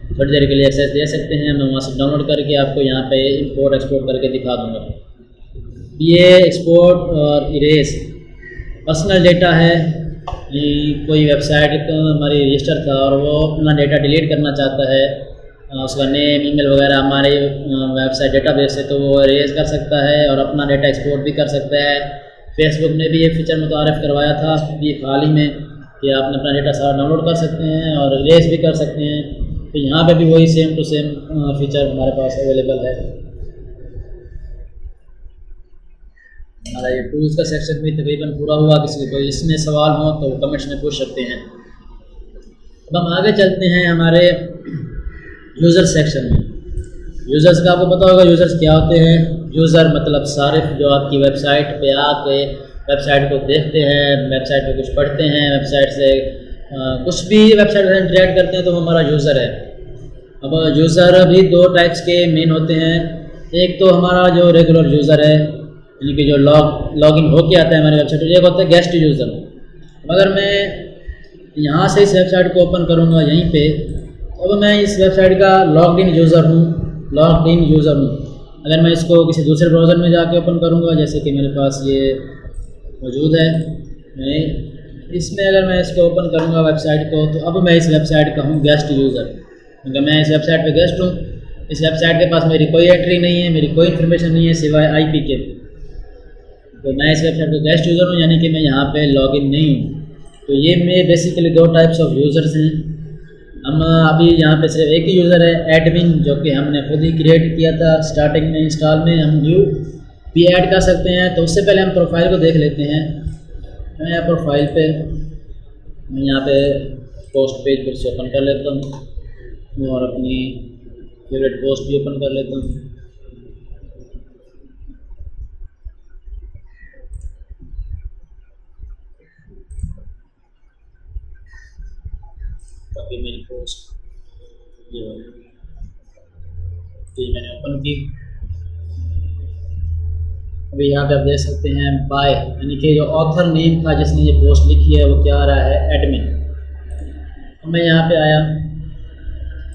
थोड़ी देर के लिए एक्सेस दे सकते हैं, मैं वहाँ से डाउनलोड करके आपको यहाँ पे इंपोर्ट एक्सपोर्ट करके दिखा दूँगा। ये एक्सपोर्ट और इरेज पर्सनल डेटा है। कोई वेबसाइट हमारी रजिस्टर था और वो अपना डेटा डिलीट करना चाहता है, उसका नेम ईमेल वगैरह हमारे वेबसाइट डेटाबेस से, तो वो इरेज कर सकता है और अपना डेटा एक्सपोर्ट भी कर सकता है। फेसबुक ने भी ये फीचर मुतारफ़ करवाया था ये हाल ही में कि आप अपना डेटा सारा डाउनलोड कर सकते हैं और इरेज भी कर सकते हैं। तो यहाँ पे भी वही सेम टू सेम फीचर हमारे पास अवेलेबल है। हमारा ये टूल्स का सेक्शन भी तकरीबन पूरा हुआ। किसी को इसमें सवाल हो तो कमेंट्स में पूछ सकते हैं। अब हम आगे चलते हैं हमारे यूज़र सेक्शन में। यूज़र्स का आपको पता होगा यूज़र्स क्या होते हैं। यूज़र मतलब सारिफ, जो आपकी वेबसाइट पे आके वेबसाइट को देखते हैं, वेबसाइट पे कुछ पढ़ते हैं, वेबसाइट से कुछ भी वेबसाइट से इंटरेक्ट करते हैं, तो वो हमारा यूज़र है। अब यूज़र भी दो टाइप्स के मेन होते हैं। एक तो हमारा जो रेगुलर यूज़र है, यानी कि जो लॉगिन होके आता है हमारी वेबसाइट पर, एक होता है गेस्ट यूज़र। अगर मैं यहाँ से इस वेबसाइट को ओपन करूँगा यहीं पे, अब मैं इस वेबसाइट का लॉग्ड इन यूज़र हूँ। अगर मैं इसको किसी दूसरे ब्राउज़र में जाके ओपन करूँगा, जैसे कि मेरे पास ये मौजूद है, मैं इसमें अगर मैं इसको ओपन करूँगा वेबसाइट को, तो अब मैं इस वेबसाइट का हूँ गेस्ट यूज़र, क्योंकि मैं इस वेबसाइट पे गेस्ट हूँ। इस वेबसाइट के पास मेरी कोई एंट्री नहीं है, मेरी कोई इन्फॉर्मेशन नहीं है सिवाय IP के। तो मैं इस वेबसाइट का गेस्ट यूज़र हूँ, यानी कि मैं यहाँ पे लॉगिन नहीं हूँ। तो ये मेरे बेसिकली दो टाइप्स ऑफ यूज़र्स हैं। हम अभी यहाँ पे सिर्फ एक ही यूज़र है, एडमिन, जो कि हमने खुद ही क्रिएट किया था स्टार्टिंग में। इंस्टॉल में हम न्यू भी ऐड कर सकते हैं। तो उससे पहले हम प्रोफाइल को देख लेते हैं। मैं यहाँ प्रोफाइल पे मैं यहाँ पे पोस्ट पेज फिर से ओपन कर लेता हूँ और अपनी फेवरेट पोस्ट भी ओपन कर लेता हूँ। बाकी मेरी पोस्ट ये मैंने ओपन की। अभी यहाँ पे आप देख सकते हैं बाय, यानी कि जो ऑथर नेम था जिसने ये पोस्ट लिखी है वो क्या आ रहा है, एडमिन। अब मैं यहाँ पे आया,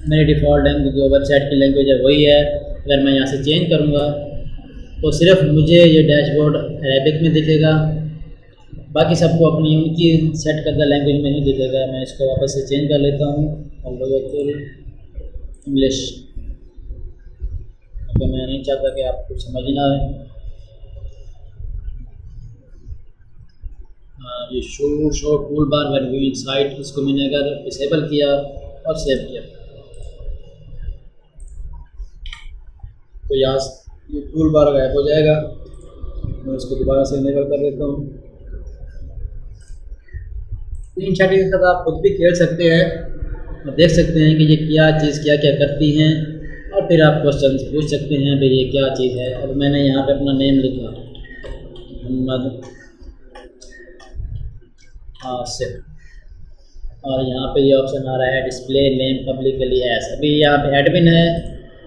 मेरी डिफ़ॉल्ट लैंग्वेज जो वेबसाइट की लैंग्वेज है वही है। अगर मैं यहाँ से चेंज करूँगा तो सिर्फ मुझे ये डैशबोर्ड अरेबिक में दिखेगा, बाकी सबको अपनी उनकी सेट करदा लैंग्वेज में ही दिखेगा। मैं इसको वापस से चेंज कर लेता हूँ इंग्लिश, क्योंकि मैं नहीं चाहता कि आपको समझ ना आए। ये show tool bar when viewing site, इसको मैंने अगर डिसेबल किया और सेव किया तो यहाँ ये टूल बार गायब हो जाएगा। मैं इसको दोबारा से इनेबल कर देता हूँ। इन सेटिंग्स का आप खुद भी खेल सकते हैं। और देख सकते हैं कि ये क्या चीज़ क्या क्या करती हैं, और फिर आप क्वेश्चन पूछ सकते हैं भाई ये क्या चीज़ है। अब मैंने यहाँ पे अपना नेम लिखा मोहम्मद आसिफ, और यहाँ पे ये ऑप्शन आ रहा है डिस्प्ले नेम पब्लिकली एज। अभी यहाँ पे एडमिन है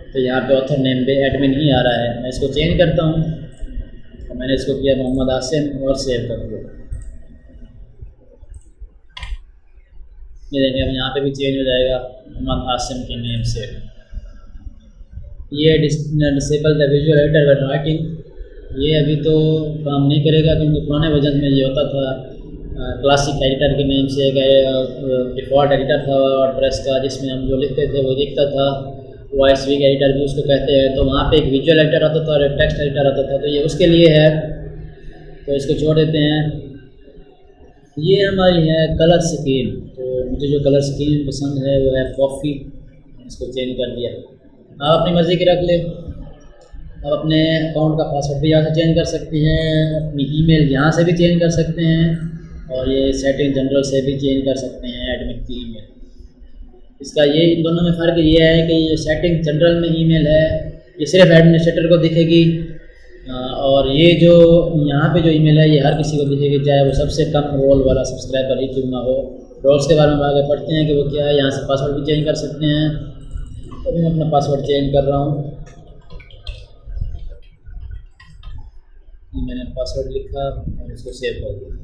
तो यहाँ पे ऑथर नेम पे एडमिन ही आ रहा है। मैं इसको चेंज करता हूँ, तो मैंने इसको किया मोहम्मद आसिम और सेव कर दिया। ये देखिए अब यहाँ पे भी चेंज हो जाएगा मोहम्मद आसिम के नेम से। ये disable the visual editor when writing, ये अभी तो काम नहीं करेगा क्योंकि पुराने वर्जन में ये होता था क्लासिक एडिटर के नेम से। एक डिफ़ॉल्ट एडिटर था वर्डप्रेस का जिसमें हम जो लिखते थे वो दिखता था, वॉइस विग एडिटर भी उसको कहते हैं। तो वहाँ पे एक विजुअल एडिटर आता था और एक टेक्स्ट एडिटर आता था, तो ये उसके लिए है, तो इसको छोड़ देते हैं। ये हमारी है कलर स्कीम, तो मुझे जो कलर स्कीम पसंद है वो है कॉफ़ी, इसको चेंज कर दिया। आप अपनी मर्ज़ी की रख लें। आप अपने अकाउंट का पासवर्ड भी यहाँ से चेंज कर सकते हैं, अपनी ईमेल यहाँ से भी चेंज कर सकते हैं, और ये सेटिंग जनरल से भी चेंज कर सकते हैं एडमिन की ईमेल। इसका ये इन दोनों में फ़र्क ये है कि ये सेटिंग जनरल में ईमेल है ये सिर्फ एडमिनिस्ट्रेटर को दिखेगी, और ये जो यहाँ पे जो ईमेल है ये हर किसी को दिखेगी, चाहे वो सबसे कम रोल वाला सब्सक्राइबर ही क्यों ना हो। रोल्स के बारे में आगे पढ़ते हैं कि वो क्या है। यहाँ से पासवर्ड भी चेंज कर सकते हैं, तो मैं अपना पासवर्ड चेंज कर रहा हूँ। मैंने पासवर्ड लिखा और इसको सेव कर दिया।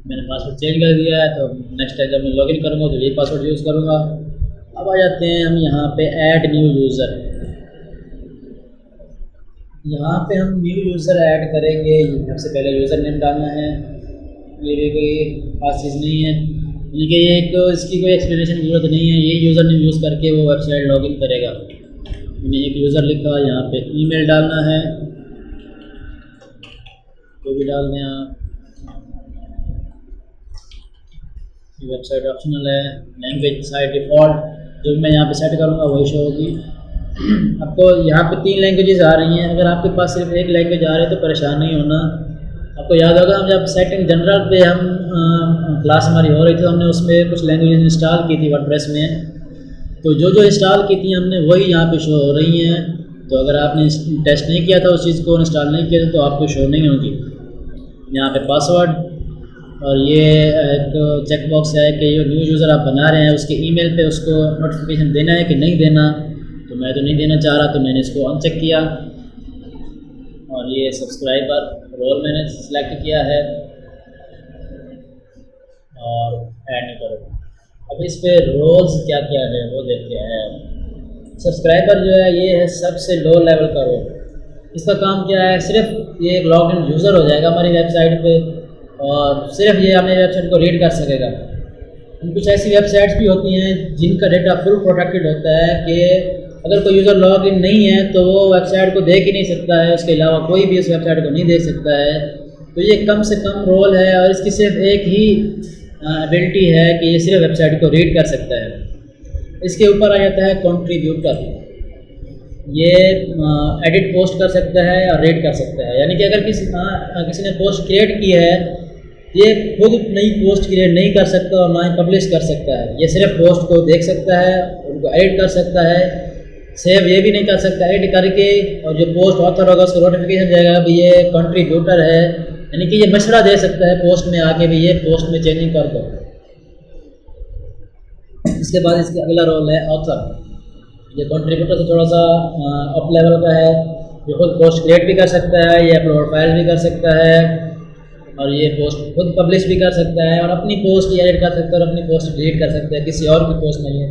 मैंने पासवर्ड चेंज कर दिया है, तो नेक्स्ट टाइम जब मैं लॉगिन करूँगा तो यही पासवर्ड यूज़ करूँगा। अब आ जाते हैं हम यहाँ पे ऐड न्यू यूज़र। यहाँ पे हम न्यू यूज़र ऐड करेंगे। सबसे पहले यूज़र नेम डालना है, ये भी कोई खास चीज़ नहीं है, क्योंकि ये एक इसकी कोई एक्सप्लेनेशन की ज़रूरत नहीं है। ये यूज़र नेम यूज़ करके वो वेबसाइट लॉगिन करेगा। मैंने एक यूज़र लिखा, यहाँ पे ईमेल डालना है, तो भी डाल दें आप। वेबसाइट ऑप्शनल है, लैंग्वेज साइट डिफ़ॉल्ट जो मैं यहाँ पे सेट करूँगा वही शो होगी। आपको यहाँ पे 3 लैंग्वेजेस आ रही हैं। अगर आपके पास सिर्फ एक लैंग्वेज आ रही है तो परेशान नहीं होना। आपको याद होगा हम जब सेटिंग जनरल पे हम क्लास हमारी हो रही थी तो हमने उसमें कुछ लैंग्वेज इंस्टॉल की थी वर्डप्रेस में, तो जो इंस्टॉल की थी हमने वही यहाँ पे शो हो रही हैं। तो अगर आपने टेस्ट नहीं किया था उस चीज़ को इंस्टॉल नहीं किया था तो आपको शो नहीं होगी। यहाँ पे पासवर्ड, और ये एक चेक बॉक्स है कि जो न्यू यूज़र आप बना रहे हैं उसके ईमेल पे उसको नोटिफिकेशन देना है कि नहीं देना। तो मैं तो नहीं देना चाह रहा, तो मैंने इसको अनचेक किया। और ये सब्सक्राइबर रोल मैंने सेलेक्ट किया है और ऐड नहीं करूँगा। अब इस पे रोल्स क्या क्या है वो देखते हैं। सब्सक्राइबर जो है ये है सबसे लो लेवल का रोल। इसका काम क्या है, सिर्फ ये एक लॉग इन यूज़र हो जाएगा हमारी वेबसाइट पे, और सिर्फ ये हमें वेबसाइट को रीड कर सकेगा। कुछ ऐसी वेबसाइट्स भी होती हैं जिनका डेटा फुल प्रोटेक्टेड होता है कि अगर कोई यूज़र लॉग इन नहीं है तो वो वेबसाइट को देख ही नहीं सकता है, उसके अलावा कोई भी उस वेबसाइट को नहीं देख सकता है। तो ये कम से कम रोल है और इसकी सिर्फ एक ही एबिलिटी है कि ये सिर्फ वेबसाइट को रीड कर सकता है। इसके ऊपर आ जाता है कंट्रीब्यूटर। ये एडिट पोस्ट कर सकता है और रीड कर सकता है, यानी कि अगर किसी ने पोस्ट क्रिएट की है, ये खुद नई पोस्ट क्रिएट नहीं कर सकता और ना ही पब्लिश कर सकता है। ये सिर्फ पोस्ट को देख सकता है, उनको एडिट कर सकता है, सेव ये भी नहीं कर सकता एडिट करके, और जो पोस्ट ऑथर होगा उसको नोटिफिकेशन जाएगा भी ये कंट्रीब्यूटर है, यानी कि ये मशवरा दे सकता है पोस्ट में आके भी ये पोस्ट में चेंजिंग कर दो। इसके बाद इसका अगला रोल है ऑथर। ये कंट्रीब्यूटर से थोड़ा सा अप लेवल का है, ये खुद पोस्ट क्रिएट भी कर सकता है, ये अपलोड फाइल भी कर सकता है, और ये पोस्ट खुद पब्लिश भी कर सकता है, और अपनी पोस्ट एडिट कर सकता है और अपनी पोस्ट डिलीट कर सकता है। किसी और की पोस्ट में ये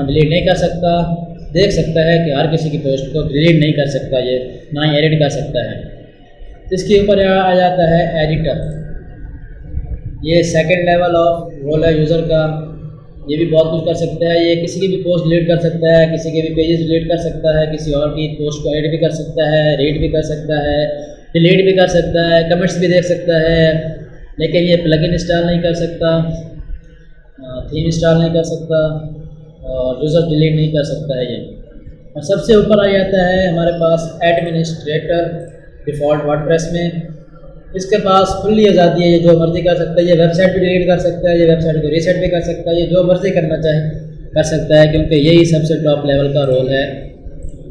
डिलीट नहीं कर सकता। देख सकता है कि हर किसी की पोस्ट को डिलीट नहीं कर सकता, ये ना ही एडिट कर सकता है। इसके ऊपर आ जाता है एडिटर। ये सेकंड लेवल ऑफ रोल है यूज़र का। ये भी बहुत कुछ कर सकता है। ये किसी की भी पोस्ट डिलीट कर सकता है, किसी के भी पेजेस डिलीट कर सकता है, किसी और की पोस्ट को एडिट भी कर सकता है, रीड भी कर सकता है, डिलीट भी कर सकता है, कमेंट्स भी देख सकता है। लेकिन ये प्लगइन इंस्टॉल नहीं कर सकता, थीम इंस्टॉल नहीं कर सकता, और यूज़र डिलीट नहीं कर सकता है ये। और सबसे ऊपर आ जाता है हमारे पास एडमिनिस्ट्रेटर डिफ़ॉल्ट वर्डप्रेस में। इसके पास खुली आज़ादी है, ये जो मर्ज़ी कर सकता है, ये वेबसाइट भी डिलीट कर सकता है, ये वेबसाइट को रीसेट भी कर सकता है, ये जो मर्ज़ी करना चाहे कर सकता है, क्योंकि यही सबसे टॉप लेवल का रोल है।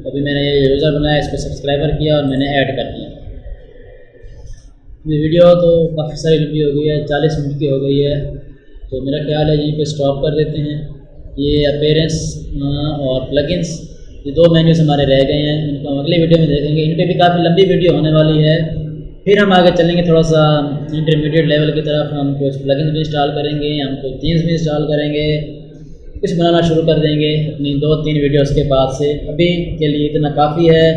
अभी मैंने ये यूज़र बनाया, इस पर सब्सक्राइबर किया और मैंने ऐड कर दिया। ये वीडियो तो काफ़ी सारी लंबी हो गई है, 40 मिनट की हो गई है, तो मेरा ख्याल है यहीं पे स्टॉप कर देते हैं। ये अपीयरेंस और प्लगइन्स, ये 2 मेन्यूज़ हमारे रह गए हैं, इनको हम अगली वीडियो में देखेंगे। इन पर भी काफ़ी लंबी वीडियो होने वाली है। फिर हम आगे चलेंगे थोड़ा सा इंटरमीडिएट लेवल की तरफ। हम कुछ प्लगइन्स भी इंस्टॉल करेंगे, हम कुछ थीम्स भी इंस्टॉल करेंगे, कुछ बनाना शुरू कर देंगे अपनी 2-3 वीडियोज़ के बाद से। अभी के लिए इतना काफ़ी है,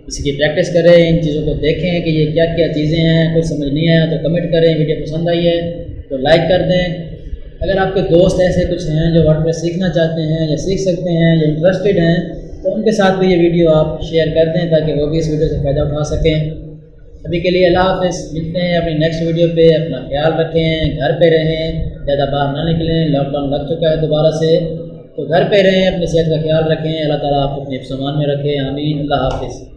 इसकी प्रैक्टिस करें, इन चीज़ों को देखें कि ये क्या क्या चीज़ें हैं। कुछ समझ नहीं आया तो कमेंट करें, वीडियो पसंद आई है तो लाइक कर दें। अगर आपके दोस्त ऐसे कुछ हैं जो वर्डप्रेस सीखना चाहते हैं या सीख सकते हैं या इंटरेस्टेड हैं, तो उनके साथ भी ये वीडियो आप शेयर कर दें ताकि वो भी इस वीडियो से फ़ायदा उठा सकें। अभी के लिए अल्लाह हाफ़िज़, मिलते हैं अपनी नेक्स्ट वीडियो पे। अपना ख्याल रखें, घर पे रहें, ज़्यादा बाहर ना निकलें, लॉकडाउन लग चुका है दोबारा से, तो घर पे रहें, अपनी सेहत का ख्याल रखें। अल्लाह ताला आपको अपने हिफ्ज़-ओ-अमान में रखे। आमीन। अल्लाह हाफ़िज़।